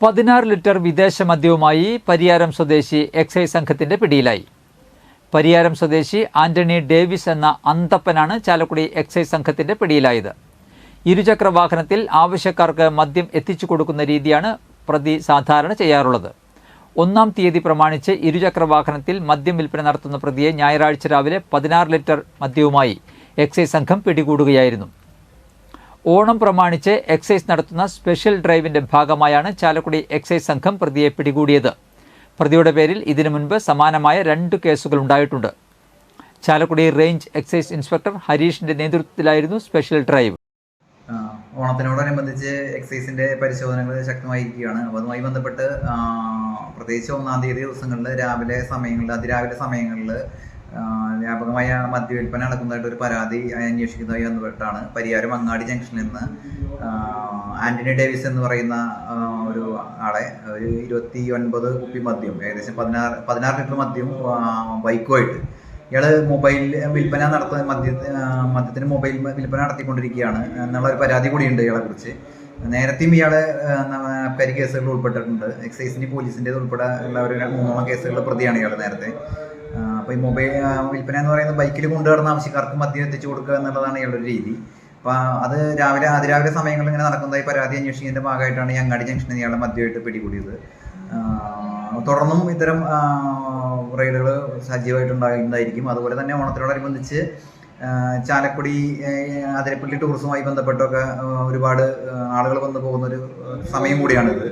16 litre വിദേശ മദ്യവുമായി പരിയാരം സ്വദേശി excise സംഘത്തിന്റെ പിടിയിലായി. പരിയാരം സ്വദേശി ആന്റണി ഡേവിസ് എന്ന അന്തപ്പനാണ് ചാലക്കുടി എക്സൈസ് സംഘത്തിന്റെ പിടിയിലായത്. ഇരുചക്ര വാഹനത്തിൽ ആവശ്യക്കാർക്ക് മദ്യം എത്തിച്ചു കൊടുക്കുന്ന രീതിയാണ് പ്രതി സാധാരണ ചെയ്യാറുള്ളത്. 1-ാം തീയതി പ്രമാണിച്ച് ഇരുചക്ര വാഹനത്തിൽ മദ്യം വിൽപ്പന നടത്തുന്ന പ്രതിയെ ഞായറാഴ്ച രാവിലെ 16 ലിറ്റർ മദ്യവുമായി എക്സൈസ് സംഘം പിടികൂടുകയായിരുന്നു. ഓണം പ്രമാണിച്ച് എക്സൈസ് നടത്തുന്ന സ്പെഷ്യൽ ഡ്രൈവിന്റെ ഭാഗമായാണ് ചാലക്കുടി എക്സൈസ് സംഘം പ്രതിയെ പിടികൂടിയത്. പ്രതിയുടെ പേരിൽ ഇതിനു മുൻപ് സമാനമായ 2 കേസുകൾ ഉണ്ടായിട്ടുണ്ട്. ചാലക്കുടി റേഞ്ച് എക്സൈസ് ഇൻസ്പെക്ടർ ഹരീഷിന്റെ നേതൃത്വത്തിലായിരുന്നു സ്പെഷ്യൽ ഡ്രൈവ്. ഓണത്തിനോടനുബന്ധിച്ച് എക്സൈസിന്റെ പരിശോധനകൾ ശക്തമായിരിക്കുകയാണ്. അപ്പോൾ അതുമായി ബന്ധപ്പെട്ട് പ്രത്യേകിച്ച് 1-ാം തീയതി ദിവസങ്ങളിൽ അതിരാവിലെ സമയങ്ങളിൽ വ്യാപകമായ മദ്യവിൽപ്പന നടക്കുന്നതായിട്ട് ഒരു പരാതി അന്വേഷിക്കുന്നതായി ബന്ധപ്പെട്ടാണ് പരിയാരം അങ്ങാടി ജംഗ്ഷനിൽ നിന്ന് ആന്റണി ഡേവിസ് എന്ന് പറയുന്ന ഒരു ആളെ ഒരു 29 കുപ്പി മദ്യം, ഏകദേശം 16 ലിറ്റർ മദ്യം ബൈക്കുമായിട്ട് ഇയാൾ മൊബൈൽ വിൽപ്പന മദ്യത്തിന് മൊബൈൽ വിൽപ്പന നടത്തിക്കൊണ്ടിരിക്കുകയാണ് എന്നുള്ള ഒരു പരാതി കൂടിയുണ്ട് ഇയാളെ കുറിച്ച്. നേരത്തെയും ഇയാളെ അബ്കാരി കേസുകൾ ഉൾപ്പെട്ടിട്ടുണ്ട്. എക്സൈസിന്റെ പോലീസിന്റെ ഉൾപ്പെടെ ഉള്ള ഒരു 3 കേസുകളുടെ പ്രതിയാണ് ഇയാൾ നേരത്തെ. അപ്പോൾ ഈ മൊബൈൽ വിൽപ്പന എന്ന് പറയുന്നത് ബൈക്കിൽ കൊണ്ടുവരുന്ന ആവശ്യക്കാർക്ക് മദ്യം എത്തിച്ചു കൊടുക്കുക എന്നുള്ളതാണ് ഇയാളുടെ രീതി. അപ്പോൾ അത് അതിരാവിലെ സമയങ്ങളിൽ ഇങ്ങനെ നടക്കുന്നതായി പരാതി അന്വേഷിക്കുന്നതിന്റെ ഭാഗമായിട്ടാണ് ഈ അങ്ങാടി ജംഗ്ഷനിൽ ഇയാളെ മദ്യമായിട്ട് പിടികൂടിയത്. തുടർന്നും ഇത്തരം റെയ്ഡുകൾ സജീവമായിട്ടുണ്ടായിരിക്കും. അതുപോലെ തന്നെ ഓണത്തിനോടനുബന്ധിച്ച് ചാലക്കുടി അതിരപ്പള്ളി ടൂറിസവുമായി ബന്ധപ്പെട്ടൊക്കെ ഒരുപാട് ആളുകൾ വന്നു പോകുന്ന ഒരു സമയം കൂടിയാണിത്.